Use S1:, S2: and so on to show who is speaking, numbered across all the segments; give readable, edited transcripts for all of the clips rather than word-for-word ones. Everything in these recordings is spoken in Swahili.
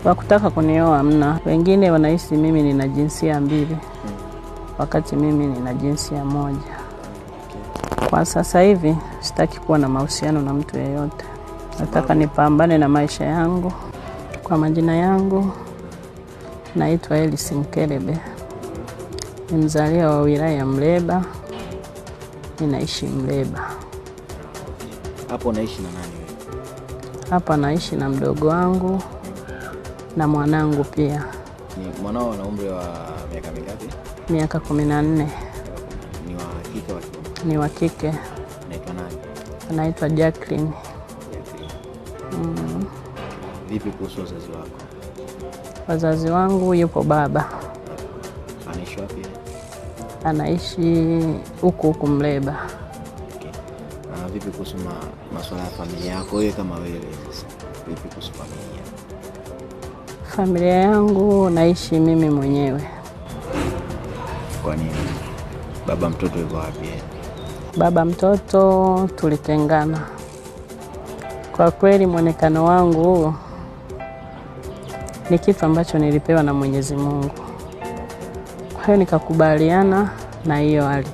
S1: Wa kutaka kunioa hamna. Wengine wanahisi mimi nina jinsia mbili. Wakati mimi nina jinsia moja. Kwa sasa hivi sitaki kuwa na mahusiano na mtu yeyote. Nataka nipambane na maisha yangu. Kwa majina yangu naitwa Elisi Mkelebe. Ni mzaliwa wa wilaya ya Mleba. Ninaishi Mleba.
S2: Hapo naishi na nani wewe?
S1: Hapa naishi na mdogo wangu na mwanangu pia.
S2: Ni mwanao ana umri wa miaka mingapi?
S1: Miaka 14.
S2: Ni wa kike wa kiume?
S1: Ni wa kike.
S2: Anaitwa nani?
S1: Anaitwa Jacqueline.
S2: Vipi kuhusu wazazi wako?
S1: Wazazi wangu yupo baba.
S2: Anaishi wapi?
S1: Anaishi huku Mleba.
S2: Okay. Vipi kuhusu masuala ya familia yako wewe kama wewe sasa? Vipi kuhusu familia?
S1: Familia yangu naishi mimi mwenyewe.
S2: Kwa nini? Baba mtoto yuko wapi?
S1: Baba mtoto tulitengana. Kwa kweli muonekano wangu ni kitu ambacho nilipewa na Mwenyezi Mungu. Kwa hiyo nikakubaliana na hiyo hali.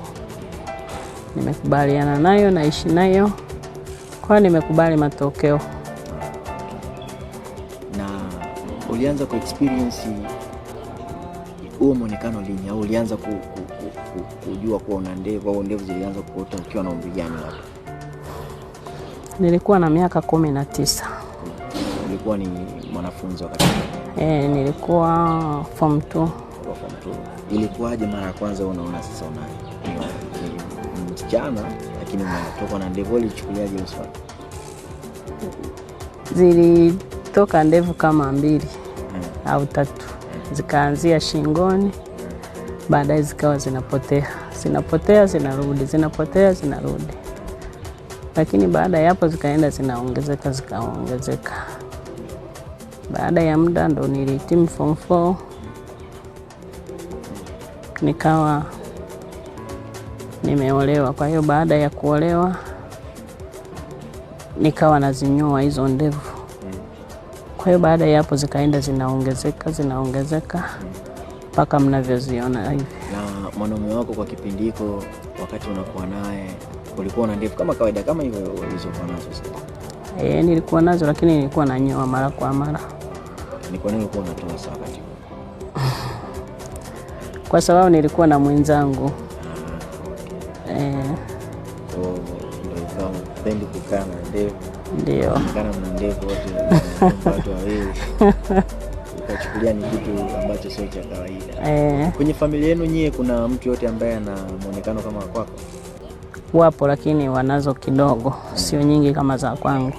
S1: Nimekubaliana nayo, naishi nayo. Kwa hiyo nimekubali matokeo.
S2: Na ulianza ku experience huo muonekano lini, au ulianza kujua kuwa una ndevu au ndevu zilianza kuota ukiwa na umri gani hapo?
S1: Nilikuwa na miaka 19.
S2: Ulikuwa ni mwanafunzi wakati?
S1: Nilikuwa form 2.
S2: Ilikuwaje mara ya kwanza unaona sasa ni msichana lakini unatoka na ndevu, ulichukuliaje uswali?
S1: Zilitoka ndevu kama 2 au 3. Zikaanzia shingoni, baadaye zikawa zinapotea zinarudi. Lakini baada ya hapo zikaenda zikaongezeka. Baada ya muda ndo nilihitimu form 4. Nikawa nimeolewa. Kwa hiyo baada ya kuolewa nikawa nazinyoa hizo ndevu. Kwa hiyo baada ya hapo zikaenda zinaongezeka mpaka mnavyoziona hivi.
S2: Na mwanaume wako kwa kipindi hiko wakati unakuwa naye ulikuwa na ndevu kama kawaida kama hivyo ulizokuwa nazo sasa?
S1: Nilikuwa nazo lakini nilikuwa nanyoa mara kwa mara.
S2: Ni kwa nini ulikuwa unatoa sasa wakati?
S1: Kwa sababu nilikuwa na mwenzangu.
S2: Ndio upendi kukaa na ndevu.
S1: Ndio.
S2: Kana na ndevu watu wawili. Ukachukulia ni kitu ambacho sio cha kawaida. Kwenye familia yenu nyie kuna mtu yote ambaye ana muonekano kama kwako?
S1: Wapo lakini wanazo kidogo, sio nyingi kama za kwangu.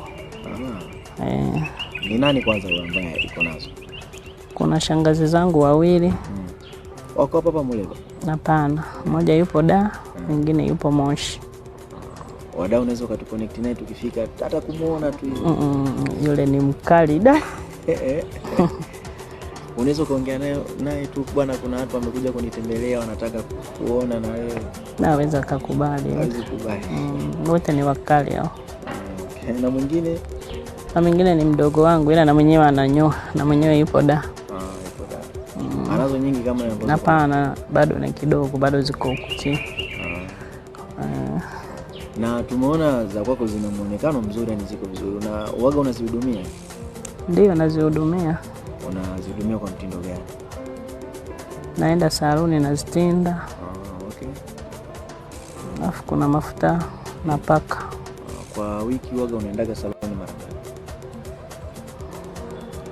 S2: Ni nani kwanza ambaye iko nazo?
S1: Kuna shangazi zangu 2.
S2: Wako hapa Mleba?
S1: Hapana, mmoja yupo Dar, mwingine yupo Moshi.
S2: Wadau unaweza ukatuconnect naye tukifika hata kumuona tu.
S1: Yule ni mkali da.
S2: Unaweza kuongea naye tu, bwana kuna watu wamekuja kunitembelea wanataka kuona na wewe.
S1: Naweza kukubali.
S2: Hawezi kubali.
S1: Wote ni wakali hao.
S2: Na mwingine?
S1: Na mwingine ni mdogo wangu ila na mwenyewe ananyoa, na mwenyewe yupo Dar.
S2: Yupo Dar. Anazo nyingi kama ambazo?
S1: Hapana, bado ni kidogo, bado ziko huko chini.
S2: Na tumeona za kwako zina muonekano mzuri, yani ziko vizuri. Na uwaga unazihudumia?
S1: Ndio, nazihudumia.
S2: Unazihudumia kwa mtindo gani?
S1: Naenda saluni nazitinda.
S2: Okay.
S1: Alafu kuna mafuta napaka.
S2: Kwa wiki uwaga unaendaga saluni mara ngapi?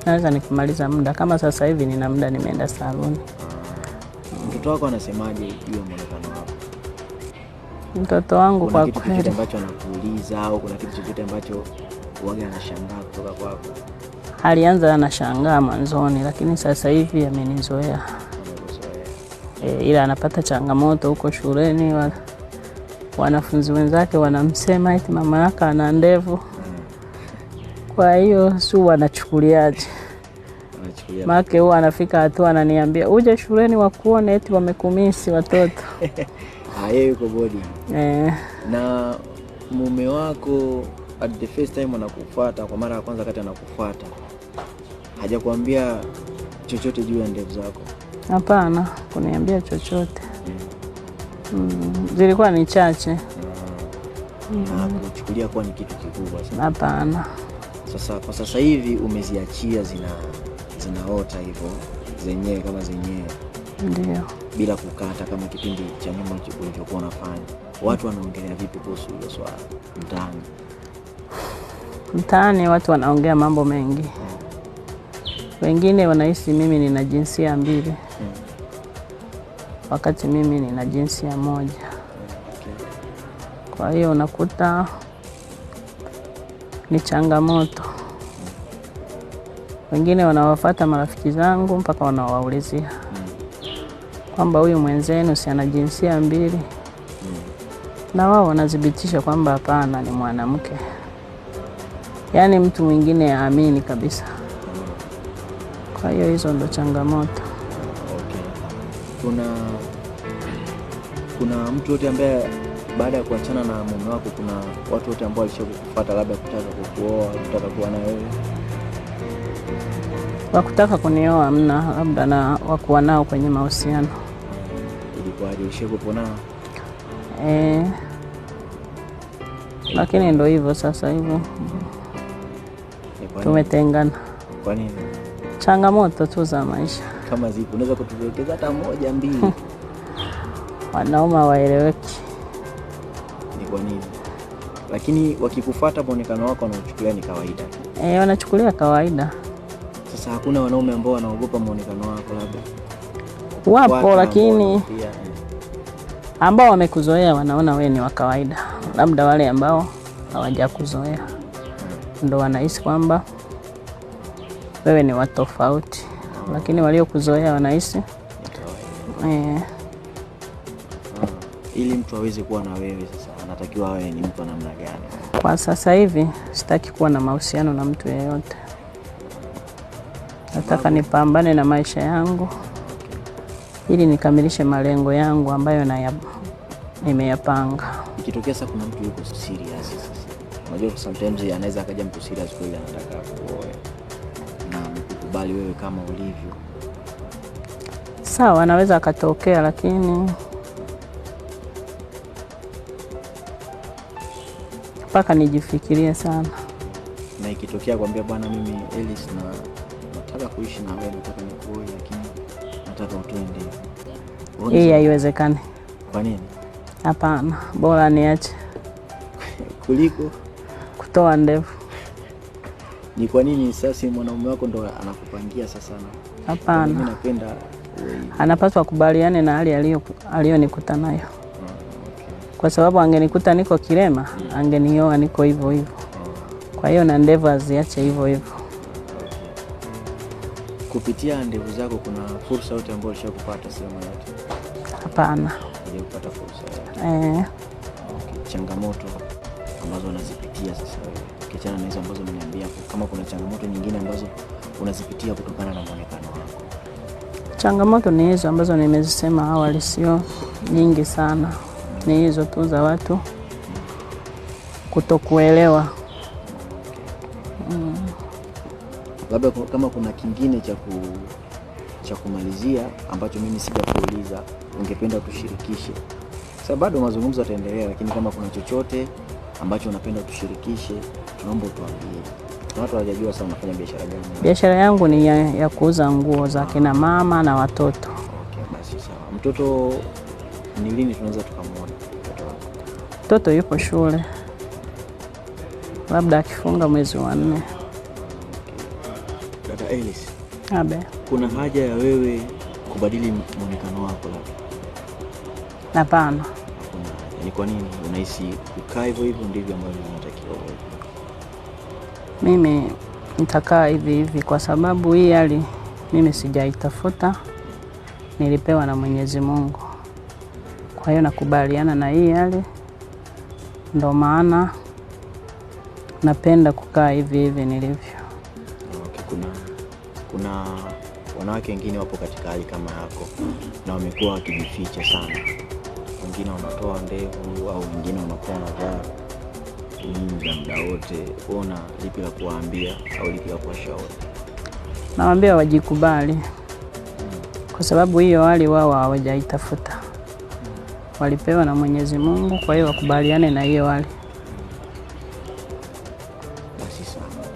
S1: Naweza nikimaliza muda, kama sasa hivi nina muda nimeenda saluni.
S2: Mtoto wako anasemaje juu ya muonekano wako?
S1: Mtoto wangu kwa kweli,
S2: kuna kitu ambacho anakuuliza au kuna kitu chochote ambacho uwaga anashangaa kutoka kwako?
S1: Alianza anashangaa mwanzoni lakini sasa hivi amenizoea. Ila anapata changamoto huko shuleni, wanafunzi wenzake wanamsema eti mama yake ana ndevu. Kwa hiyo sio wanachukuliaje? Maana huwa anafika hatua ananiambia uje shuleni wakuone eti wamekumisi watoto.
S2: Yeye yuko body. Na mume wako at the first time anakufuata kwa mara ya kwanza, kati anakufuata Hajakuambia chochote juu ya ndevu zako?
S1: Hapana, kuniambia chochote. Zilikuwa ni chache.
S2: Na kuchukulia kuwa ni kitu kikubwa sana?
S1: Hapana.
S2: Sasa kwa sasa hivi umeziachia zinaota hivyo zenyewe kama zenyewe?
S1: Ndio.
S2: Bila kukata kama kipindi cha nyuma ulivyokuwa unafanya. Watu wanaongelea vipi kuhusu hilo swala mtaani?
S1: Mtaani watu wanaongea mambo mengi. Wengine wanahisi mimi nina jinsia mbili. Wakati mimi nina jinsia moja. Kwa hiyo unakuta ni changamoto. Wengine wanawafuata marafiki zangu mpaka wanawaulizia kwamba huyu mwenzenu si ana jinsia mbili. Na wao wanadhibitisha kwamba hapana, ni mwanamke. Yaani mtu mwingine haamini kabisa. Kwa hiyo hizo ndo changamoto.
S2: Kuna mtu yote ambaye baada ya kuachana na mume wako, kuna watu wote ambao walishakufuata labda kutaka kukuoa, kutaka kuwa na wewe?
S1: Wakutaka kunioa hamna, labda na wakuwa nao kwenye mahusiano.
S2: Ilikuwaje, ulishakuwa nao?
S1: Lakini ndo hivyo sasa hivyo. Tumetengana.
S2: Kwa nini?
S1: Changamoto tu za maisha.
S2: Kama zipo, unaweza kutuelekeza hata moja mbili?
S1: Wanaume waeleweki.
S2: Ni kwa nini? Lakini wakikufuata muonekano wako wanachukulia ni kawaida?
S1: Wanachukulia kawaida.
S2: Sasa hakuna wanaume ambao wanaogopa muonekano wako labda?
S1: Wapo, lakini ambao wamekuzoea wanaona wewe ni wa kawaida. Labda wale ambao hawajakuzoea ndo wanahisi kwamba wewe ni wa tofauti. Lakini waliokuzoea wanahisi
S2: Ili mtu aweze kuwa na wewe sasa anatakiwa awe ni mtu namna gani?
S1: Kwa sasa hivi sitaki kuwa na mahusiano na mtu yeyote. Nataka nipambane na maisha yangu ili nikamilishe malengo yangu ambayo nimeyapanga.
S2: Ikitokea sasa kuna mtu yuko serious sasa. Unajua sometimes anaweza akaja mtu serious kweli anataka kuoa na mkubali wewe kama ulivyo.
S1: Sawa, anaweza akatokea, lakini mpaka nijifikirie sana.
S2: Na ikitokea kwambia bwana, mimi Ellis nataka kuishi na wewe, nataka nikuoe, lakini nataka utoe ndevu.
S1: Hii haiwezekani.
S2: Kwa nini?
S1: Hapana, bora niache
S2: kuliko
S1: kutoa ndevu.
S2: Ni kwa nini sasa mwanaume wako ndo anakupangia sasa?
S1: Hapana.
S2: Mimi napenda
S1: anapaswa kubaliane na hali aliyonikuta nayo. Kwa sababu angenikuta niko kilema, angenioa niko hivyo hivyo. Kwa hiyo na ndevu aziache hivyo hivyo.
S2: Kupitia ndevu zako kuna fursa yote ambayo ulishakupata sehemu yote?
S1: Hapana.
S2: Hujapata fursa. Changamoto ambazo unazipitia sasa wewe, kiachana na hizo ambazo umeniambia, kama kuna changamoto nyingine ambazo unazipitia kutokana na muonekano wako?
S1: Changamoto ni hizo ambazo nimezisema awali, sio nyingi sana. Ni hizo tu za watu kutokuelewa.
S2: Labda kama kuna kingine cha kumalizia ambacho mimi sijakuuliza, ungependa tushirikishe? Sasa bado mazungumzo yataendelea, lakini kama kuna chochote ambacho unapenda tushirikishe, tunaomba tuambie. Watu hawajajua sasa unafanya biashara gani? Biashara
S1: yangu ni ya kuuza nguo za kina mama na watoto.
S2: Basi sawa. Mtoto ni lini tunaweza tukamwona mtoto wako?
S1: Mtoto yupo shule, labda akifunga mwezi wa 4.
S2: Dada Ellis,
S1: Abe,
S2: kuna haja ya wewe kubadili muonekano wako labda?
S1: Hapana.
S2: Ni kwa nini unahisi ukaa hivyo hivyo ndivyo ambavyo unatakiwa?
S1: Mimi nitakaa hivi hivi kwa sababu hii hali mimi sijaitafuta, nilipewa na Mwenyezi Mungu. Kwa hiyo nakubaliana na hii hali, ndio maana napenda kukaa hivi hivi nilivyo.
S2: Kuna wanawake wengine wapo katika hali kama yako na wamekuwa wakijificha sana. Wengine wanatoa ndevu au wengine wanakuwa wanavaa nyingi muda wote. Ona lipi la kuambia au lipi la kuwashauri?
S1: Nawaambia wajikubali, kwa sababu hiyo hali wao hawajaitafuta, walipewa na Mwenyezi Mungu, kwa hiyo wakubaliane na hiyo hali.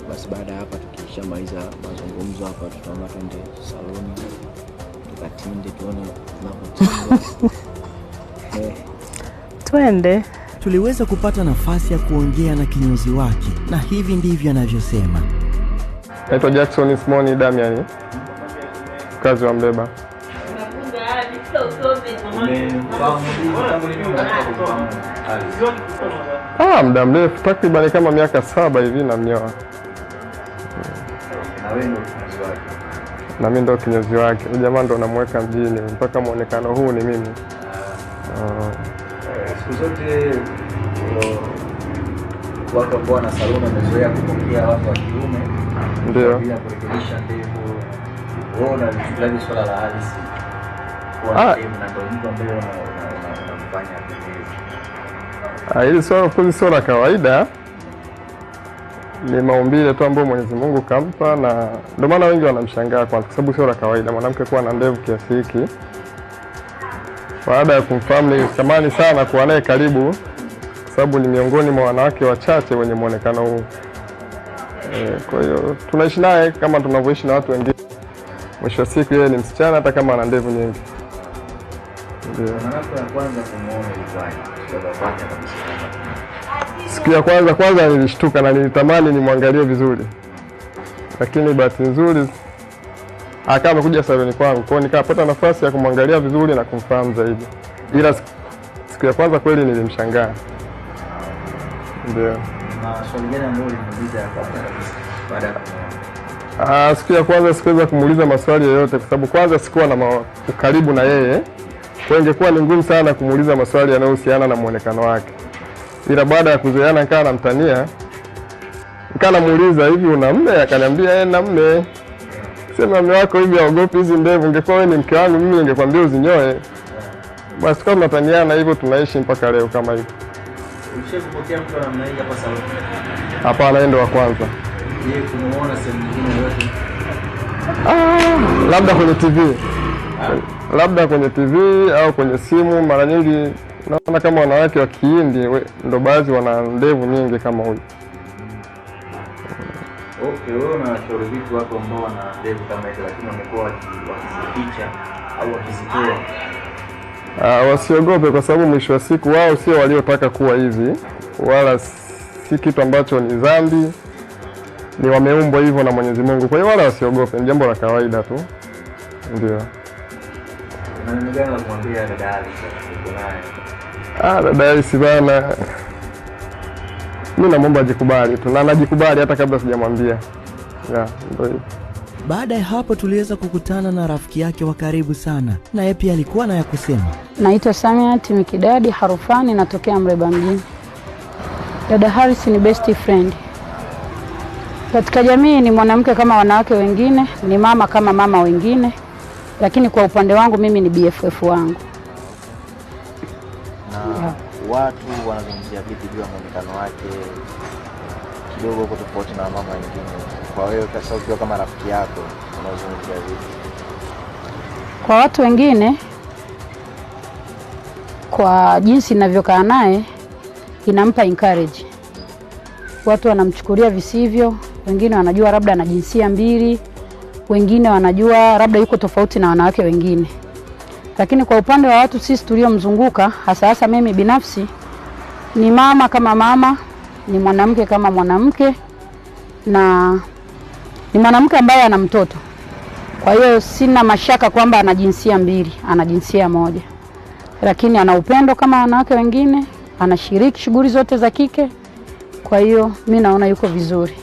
S2: Basi baada hapa tukishamaliza mazungumzo hapa, tutaona twende saloni tukatinde tuone tunavyotinda.
S1: Twende.
S3: Tuliweza kupata nafasi ya kuongea na kinyozi wake na hivi ndivyo anavyosema.
S4: Naitwa Jackson Simoni Damian, kazi wa Mbeba. Muda mrefu, takriban kama miaka 7 hivi namnyoa. Na mimi ndo kinyozi wake. Jamaa ndo namweka mjini mpaka muonekano huu ni mimi.
S2: Siku zote watu ambao wana saluni wamezoea kupokea watu wa kiume
S4: ndio
S2: bila kurekebisha ndevu. Wao na vitu swala la halisi. Kwa ndevu na ndio mtu ambaye unamfanya apendeze.
S4: Hili swala sio la kawaida. Ni maumbile tu ambayo Mwenyezi Mungu kampa, na ndio maana wengi wanamshangaa kwa sababu sio la kawaida mwanamke kuwa na ndevu kiasi hiki. Baada ya kumfahamu nilitamani sana kuwa naye karibu, kwa sababu ni miongoni mwa wanawake wachache wenye muonekano huu. Kwa hiyo tunaishi naye kama tunavyoishi na watu wengine. Mwisho wa siku yeye ni msichana hata kama ana ndevu nyingi.
S2: Ndio. Mara ya kwanza kumuona ilikuwa
S4: siku ya kwanza nilishtuka na nilitamani nimwangalie vizuri. Lakini bahati nzuri akawa amekuja saloni kwangu, kwa hiyo nikapata nafasi ya kumwangalia vizuri na kumfahamu zaidi. Ila siku ya kwanza kweli nilimshangaa. Ndio.
S2: Na swali gani ambalo uliniuliza baada ya kumuona?
S4: Siku ya kwanza sikuweza kumuuliza maswali yoyote kwa sababu kwanza sikuwa na ukaribu na yeye. Kwa hiyo ingekuwa ni ngumu sana kumuuliza maswali yanayohusiana na muonekano wake. Ila baada ya kuzoeana nikaa namtania. Nikaa namuuliza hivi una mume? Akaniambia na mume. Sema mume wako hivi haogopi hizi ndevu? Ingekuwa wewe ni mke wangu mimi ningekwambia uzinyoe. Basi kwa tunataniana hivyo tunaishi mpaka leo kama hivyo.
S2: Ulishakupokea mtu namna hii hapa saloni?
S4: Hapana, yeye ndo wa kwanza.
S2: Je, kumuona sehemu nyingine yote?
S4: Labda kwenye TV. Labda kwenye TV au kwenye simu. Mara nyingi naona kama wanawake wa Kihindi ndo baadhi wana ndevu nyingi kama huyu.
S2: Okay, wewe unashauri vipi watu ambao wana ndevu kama hizo lakini wamekuwa wakizificha au wakizitoa?
S4: Wasiogope kwa sababu mwisho wa siku wao sio waliotaka kuwa hivi, wala si kitu ambacho ni dhambi. Ni wameumbwa hivyo na Mwenyezi Mungu. Kwa hiyo wala wasiogope, ni jambo la kawaida tu. Ndio.
S2: Na nini gani unamwambia dada Alice uko naye?
S4: Dada Alice bana, mimi naomba ajikubali tu, na anajikubali hata kabla sijamwambia. Ndio hivyo.
S3: Baada ya hapo tuliweza kukutana na rafiki yake wa karibu sana, na yeye pia alikuwa na ya kusema.
S5: Naitwa Samiat Mikidadi Harufani, natokea Mreba mjini. Dada Haris ni best friend. Katika jamii ni mwanamke kama wanawake wengine, ni mama kama mama wengine, lakini kwa upande wangu mimi ni BFF wangu.
S2: Na watu wanazungumzia vipi juu ya muonekano wake kidogo kwa tofauti na mama wengine? Kwa wewe sasa ukiwa kama rafiki yako unazungumzia vipi?
S5: Kwa watu wengine, kwa jinsi ninavyokaa naye inampa encourage. Watu wanamchukulia visivyo, wengine wanajua labda ana jinsia mbili, wengine wanajua labda yuko tofauti na wanawake wengine. Lakini kwa upande wa watu sisi tuliomzunguka, hasa mimi binafsi, ni mama kama mama, ni mwanamke kama mwanamke, na ni mwanamke ambaye ana mtoto. Kwa hiyo sina mashaka kwamba ana jinsia mbili, ana jinsia moja. Lakini ana upendo kama wanawake wengine, anashiriki shughuli zote za kike. Kwa hiyo mimi naona yuko vizuri.